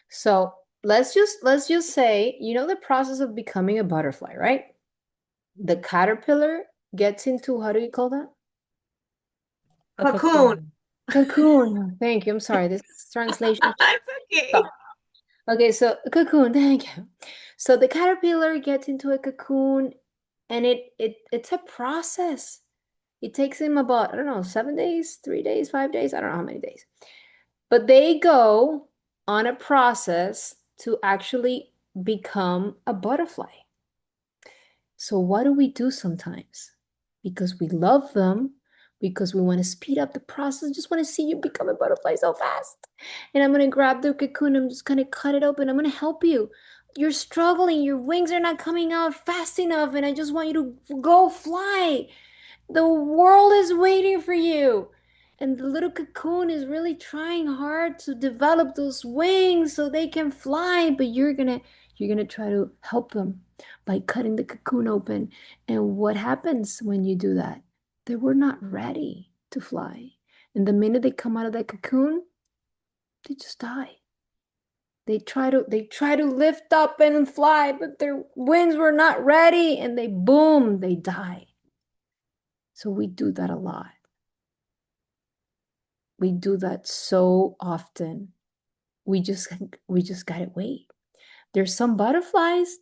So let's just say, you know the process of becoming a butterfly, right? The caterpillar gets into, how do you call that? Cocoon. Cocoon. Thank you. I'm sorry. This translation. That's okay. Stop. Okay, so cocoon, thank you. So the caterpillar gets into a cocoon and it's a process. It takes him about, I don't know, 7 days, 3 days, 5 days, I don't know how many days. But they go on a process to actually become a butterfly. So what do we do sometimes? Because we love them, because we want to speed up the process, just want to see you become a butterfly so fast. And I'm going to grab the cocoon, I'm just going to cut it open, I'm going to help you. You're struggling, your wings are not coming out fast enough, and I just want you to go fly. The world is waiting for you. And the little cocoon is really trying hard to develop those wings so they can fly, but you're gonna try to help them by cutting the cocoon open. And what happens when you do that? They were not ready to fly. And the minute they come out of that cocoon, they just die. They try to lift up and fly, but their wings were not ready and they die. So we do that a lot. We do that so often. We just gotta wait. There's some butterflies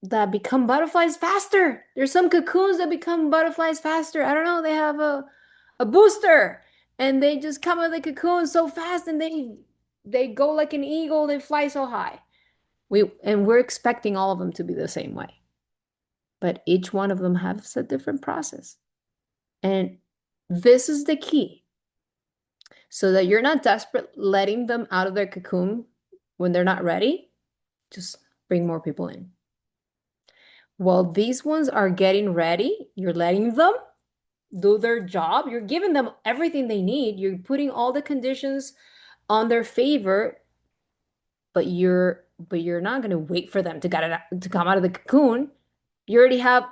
that become butterflies faster. There's some cocoons that become butterflies faster. I don't know, they have a booster and they just come out of the cocoon so fast and they go like an eagle, they fly so high. We're expecting all of them to be the same way. But each one of them has a different process. And this is the key. So that you're not desperate letting them out of their cocoon when they're not ready, just bring more people in. While these ones are getting ready, you're letting them do their job. You're giving them everything they need. You're putting all the conditions on their favor, but you're not going to wait for them to come out of the cocoon. You already have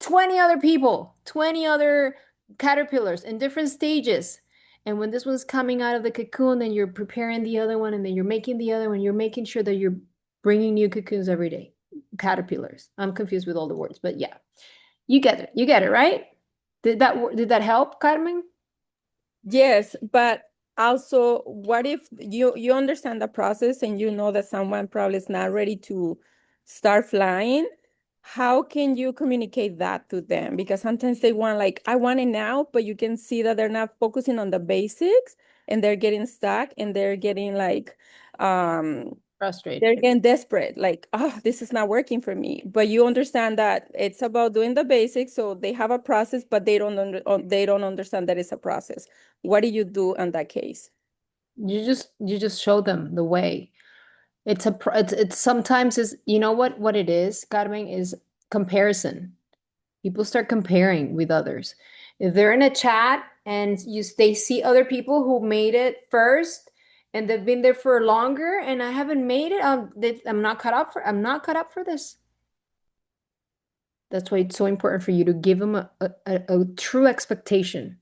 20 other people, 20 other caterpillars in different stages. And when this one's coming out of the cocoon, then you're preparing the other one, and then you're making the other one. You're making sure that you're bringing new cocoons every day. Caterpillars. I'm confused with all the words, but yeah, you get it. You get it, right? Did that help, Carmen? Yes, but also, what if you understand the process and you know that someone probably is not ready to start flying? How can you communicate that to them? Because sometimes they want, like, I want it now, but you can see that they're not focusing on the basics and they're getting stuck and they're getting like Frustrated. they're getting desperate, like, oh, this is not working for me. But you understand that it's about doing the basics, so they have a process, but they don't understand that it's a process. What do you do in that case? You just show them the way. It's sometimes is, you know what it is, Carmen, is comparison. People start comparing with others. If they're in a chat and they see other people who made it first and they've been there for longer and I haven't made it, I'm not cut up for this. That's why it's so important for you to give them a true expectation.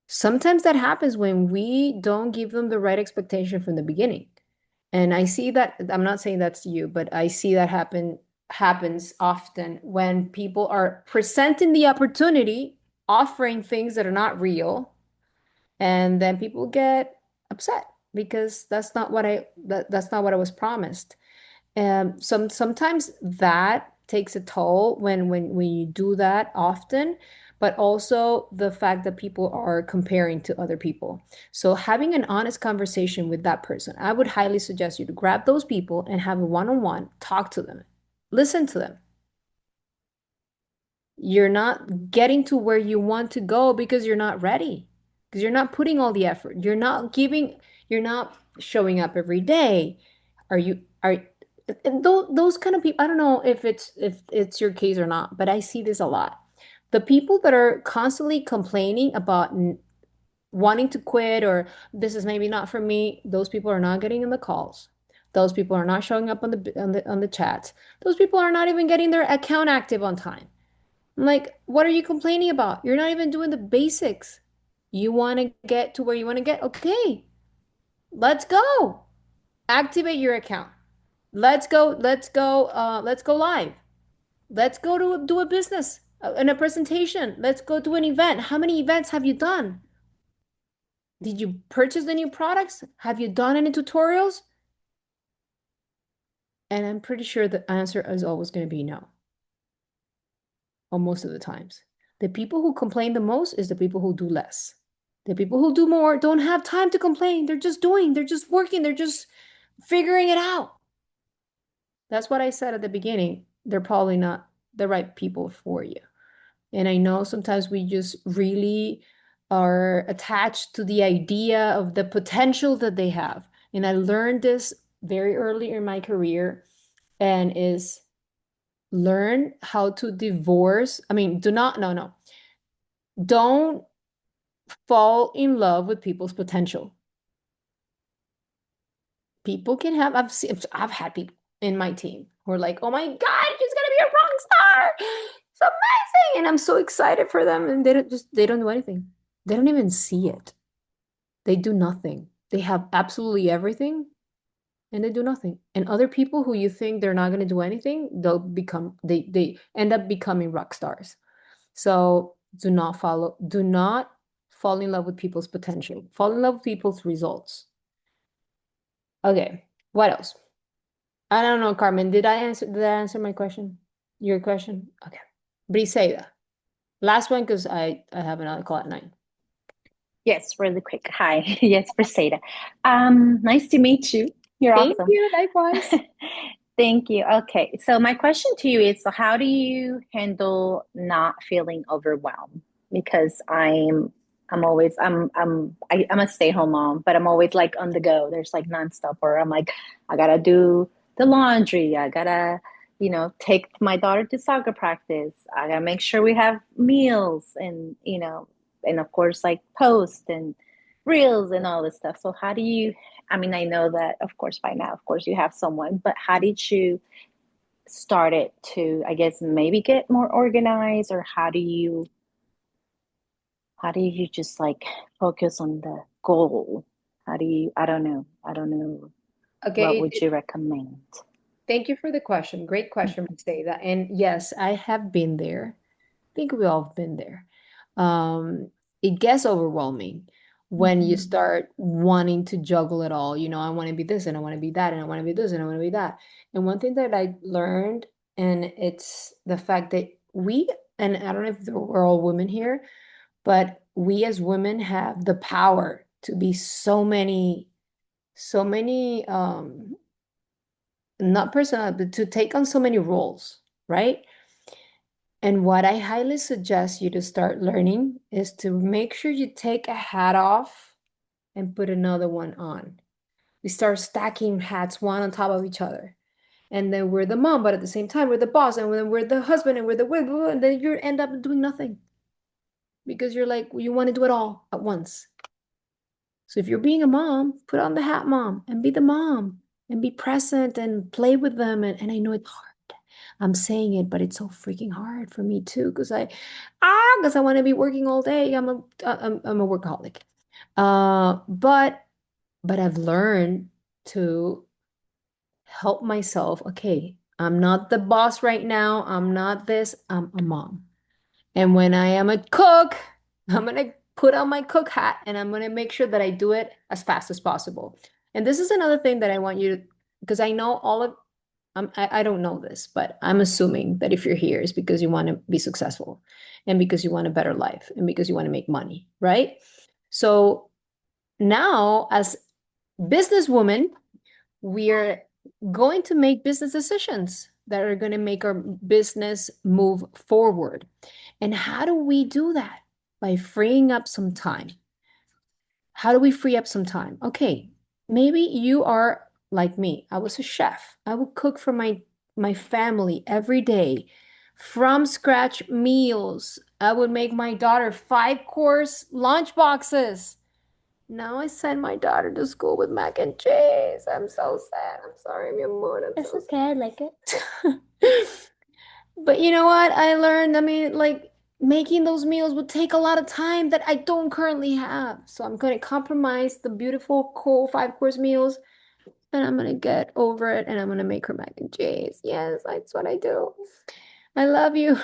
Sometimes that happens when we don't give them the right expectation from the beginning. And I see that, I'm not saying that's you, but I see that happens often when people are presenting the opportunity, offering things that are not real, and then people get upset because that's not what that's not what I was promised. Sometimes that takes a toll when you do that often, but also the fact that people are comparing to other people. So having an honest conversation with that person, I would highly suggest you to grab those people and have a one-on-one, talk to them, listen to them. You're not getting to where you want to go because you're not ready, because you're not putting all the effort. You're not showing up every day. And those kind of people, I don't know if it's your case or not, but I see this a lot. The people that are constantly complaining about wanting to quit, or this is maybe not for me, those people are not getting in the calls. Those people are not showing up on the chats. Those people are not even getting their account active on time. I'm like, what are you complaining about? You're not even doing the basics. You want to get to where you want to get? Okay, let's go. Activate your account. Let's go live. Let's go to do a business in a presentation. Let's go do an event. How many events have you done? Did you purchase the new products? Have you done any tutorials? And I'm pretty sure the answer is always going to be no. Or most of the times. The people who complain the most is the people who do less. The people who do more don't have time to complain. They're just doing, they're just working, they're just figuring it out. That's what I said at the beginning. They're probably not the right people for you. And I know sometimes we just really are attached to the idea of the potential that they have. And I learned this very early in my career, and is learn how to divorce. I mean, don't fall in love with people's potential. People can have, I've had people in my team who are like, oh my God, she's gonna be a rock star. It's amazing. And I'm so excited for them. And they don't do anything. They don't even see it. They do nothing. They have absolutely everything and they do nothing. And other people who you think they're not gonna do anything, they end up becoming rock stars. So do not fall in love with people's potential. Fall in love with people's results. Okay, what else? I don't know, Carmen. Did I answer my question? Your question? Okay. Briseida. Last one, because I have another call at 9. Yes, really quick. Hi. Yes, Priscilla. Nice to meet you. You're Thank awesome. you. Likewise. Thank you. Okay. So my question to you is, so how do you handle not feeling overwhelmed? Because I'm always I'm a stay-home mom, but I'm always like on the go. There's like nonstop, or I'm like, I gotta do the laundry. I gotta, take my daughter to soccer practice. I gotta make sure we have meals and, and of course like post and reels and all this stuff. So how do you, I mean, I know that of course by now, of course you have someone, but how did you start it to, I guess, maybe get more organized, or how do you just like focus on the goal? How do you, I don't know. What Okay, would you recommend? thank you for the question. Great question, Mercedes. And yes, I have been there. I think we all have been there. Um, it gets overwhelming when you start wanting to juggle it all. I want to be this and I want to be that and I want to be this and I want to be that. And one thing that I learned, and it's the fact that and I don't know if we're all women here, but we as women have the power to be so many, not personal, but to take on so many roles, right? And what I highly suggest you to start learning is to make sure you take a hat off and put another one on. We start stacking hats one on top of each other. And then we're the mom, but at the same time, we're the boss, and then we're the husband, and we're the wife, and then you end up doing nothing because you're like, you want to do it all at once. So if you're being a mom, put on the hat, mom, and be the mom and be present and play with them. And I know it's hard. I'm saying it, but it's so freaking hard for me too, because I want to be working all day. I'm a workaholic. But I've learned to help myself. Okay, I'm not the boss right now. I'm not this. I'm a mom. And when I am a cook, I'm gonna put on my cook hat and I'm gonna make sure that I do it as fast as possible. And this is another thing that I want you to, because I know I don't know this, but I'm assuming that if you're here, it's because you want to be successful and because you want a better life and because you want to make money, right? So now, as businesswoman, we're going to make business decisions that are going to make our business move forward. And how do we do that? By freeing up some time. How do we free up some time? Okay, maybe you are like me. I was a chef. I would cook for my family every day, from scratch meals. I would make my daughter 5-course lunch boxes. Now I send my daughter to school with mac and cheese. I'm so sad. I'm sorry, mi amor. It's okay, I like it. But you know what? I learned, I mean, like making those meals would take a lot of time that I don't currently have. So I'm going to compromise the beautiful, cool 5-course meals and I'm going to get over it and I'm going to make her mac and cheese. Yes, that's what I do. I love you.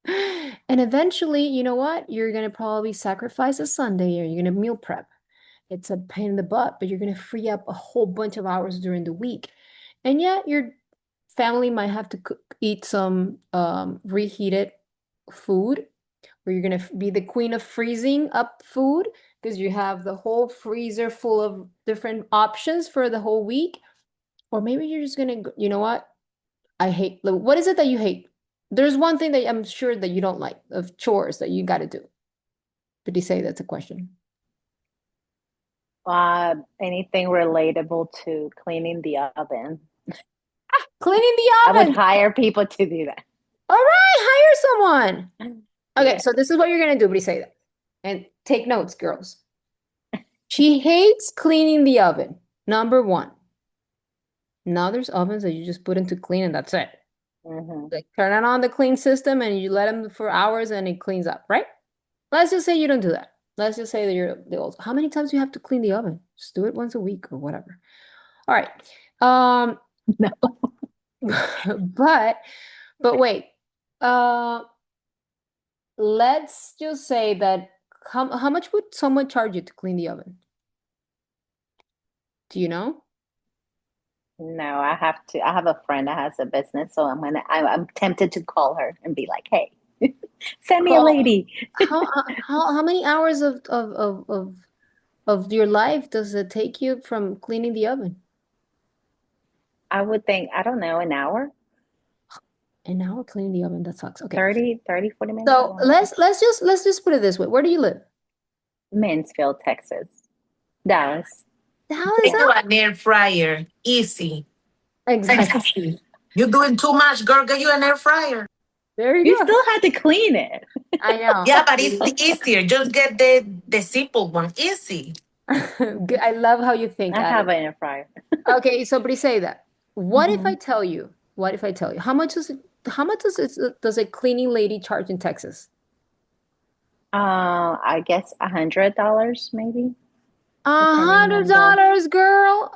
And eventually, you know what? You're going to probably sacrifice a Sunday or you're going to meal prep. It's a pain in the butt, but you're going to free up a whole bunch of hours during the week. And yet, your family might have to eat some reheated food, or you're going to be the queen of freezing up food because you have the whole freezer full of different options for the whole week. Or maybe you're just going to, you know what? What is it that you hate? There's one thing that I'm sure that you don't like of chores that you got to do. Did you say that's a question? Anything relatable to cleaning the oven. Cleaning the I would oven. hire people to do that. All right, hire someone. Okay, Yeah. so this is what you're gonna do, Briseida. And take notes, girls. She hates cleaning the oven. Number one. Now there's ovens that you just put into clean and that's it. Mhm. Like turn it on the clean system and you let them for hours and it cleans up, right? Let's just say you don't do that. Let's just say that you're the old. How many times do you have to clean the oven? Just do it once a week or whatever. All right. No. But wait. Let's just say that how much would someone charge you to clean the oven? Do you know? No, I have to. I have a friend that has a business, so I'm tempted to call her and be like, "Hey, send me a Call lady." how many hours of your life does it take you from cleaning the oven? I would think, I don't know, an hour, And now we're cleaning the oven. That sucks. Okay. 30, 40 minutes. I So don't know. let's just put it this way. Where do you live? Mansfield, Texas. Dallas. Dallas. Do an air fryer. Easy. Exactly. You're doing too much, girl. Get you an air fryer. There you You go. still had to clean it. I know. Yeah, but it's easier. Just get the simple one. Easy. Good. I love how you think, I have Adam. an air fryer. Okay, so Briseida, what if I Mhm. tell you? What if I tell you? How much does a cleaning lady charge in Texas? I guess $100 maybe, A depending hundred on the. dollars, girl.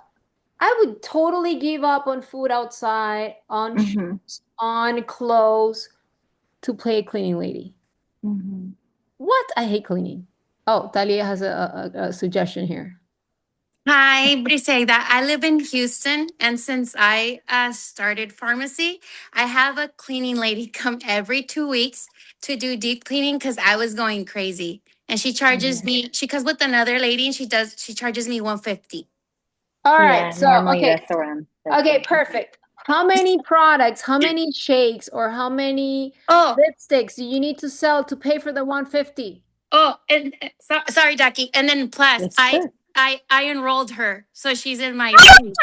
I would totally give up on food outside, on Mhm. shoes, on clothes to play a cleaning lady. Mhm. What? I hate cleaning. Oh, Talia has a suggestion here. Hi, Briseida. I live in Houston, and since I started pharmacy, I have a cleaning lady come every 2 weeks to do deep cleaning because I was going crazy. And she charges me. She comes with another lady, and she charges me 150. All right, Yeah, so normally okay, that's around. okay, perfect. How many products, how many shakes, or how many Oh, lipsticks do you need to sell to pay for the 150? oh, and sorry, Jackie. And then plus, That's good. I enrolled her, so she's in my. Good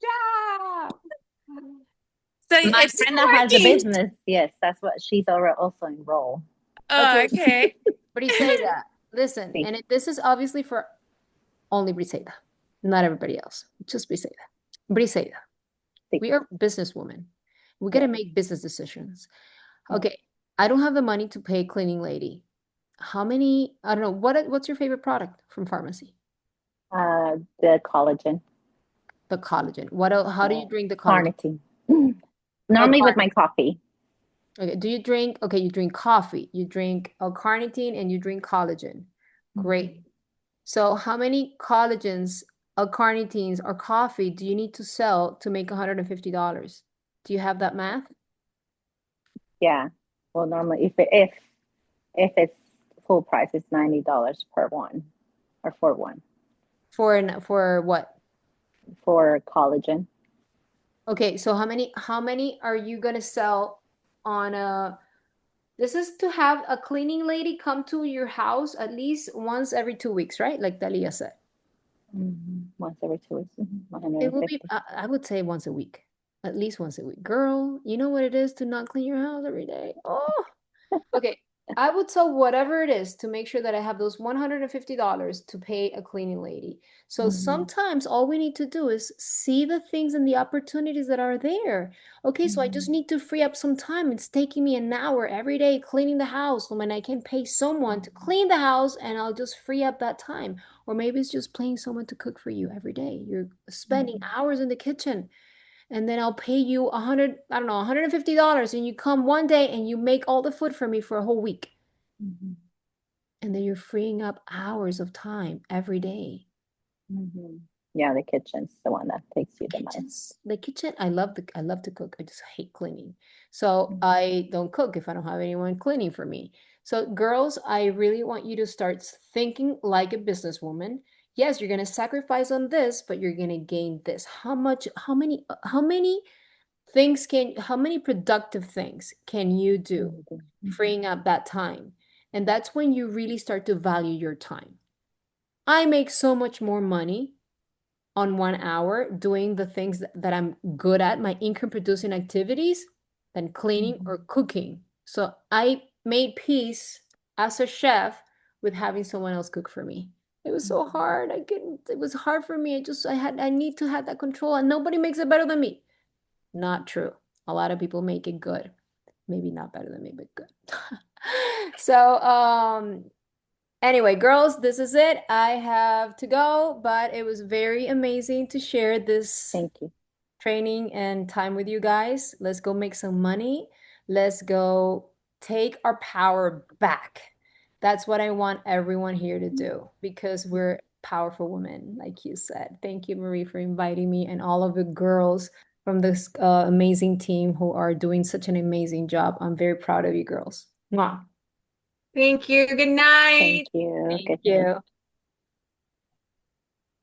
job. So My it's friend that has a working. business, yes, that's what she's also enrolled. Oh, Okay, okay. Briseida, listen, Sí. and this is obviously for only Briseida, not everybody else, just Briseida. Briseida, Sí. we are businesswomen. We got to make business decisions. Yeah. Okay, I don't have the money to pay a cleaning lady. How many, I don't know, what's your favorite product from pharmacy? The collagen. The collagen. What else, how do you Yeah. drink the collagen? Carnitine. Normally with my L-carnitine. coffee. Okay, do you drink, okay, you drink coffee, you drink L-carnitine, and you drink collagen. Great. So how many collagens, L-carnitines, or coffee do you need to sell to make $150? Do you have that math? Yeah. Well, normally if it's full price, it's $90 per one, or for one, For what? for collagen. Okay, so how many are you gonna sell on a, this is to have a cleaning lady come to your house at least once every 2 weeks, right? Like Dalia said. Once every 2 weeks. It will be, 150. I would say once a week, at least once a week. Girl, you know what it is to not clean your house every day? Oh, okay. I would sell whatever it is to make sure that I have those $150 to pay a cleaning lady. So sometimes all we need to do is see the things and the opportunities that are there. Okay, so I just need to free up some time. It's taking me an hour every day cleaning the house when I can pay someone to clean the house and I'll just free up that time. Or maybe it's just paying someone to cook for you every day. You're spending hours in the kitchen and then I'll pay you I don't know, $150 and you come one day and you make all the food for me for a whole week. And then you're freeing up hours of time every day. Yeah, the kitchen's the one that takes you the most. The kitchen, I love to cook. I just hate cleaning. So I don't cook if I don't have anyone cleaning for me. So girls, I really want you to start thinking like a businesswoman. Yes, you're gonna sacrifice on this, but you're gonna gain this. How many productive things can you do freeing up that time? And that's when you really start to value your time. I make so much more money on 1 hour doing the things that I'm good at, my income producing activities, than cleaning or cooking. So I made peace as a chef with having someone else cook for me. It was so hard. It was hard for me. I need to have that control and nobody makes it better than me. Not true. A lot of people make it good. Maybe not better than me, but good. So, anyway, girls, this is it. I have to go, but it was very amazing to share this Thank you. training and time with you guys. Let's go make some money. Let's go take our power back. That's what I want everyone here to do because we're powerful women, like you said. Thank you, Marie, for inviting me and all of the girls from this amazing team who are doing such an amazing job. I'm very proud of you girls. Mwah. Thank you. Good night. Thank you. Thank Good night. you.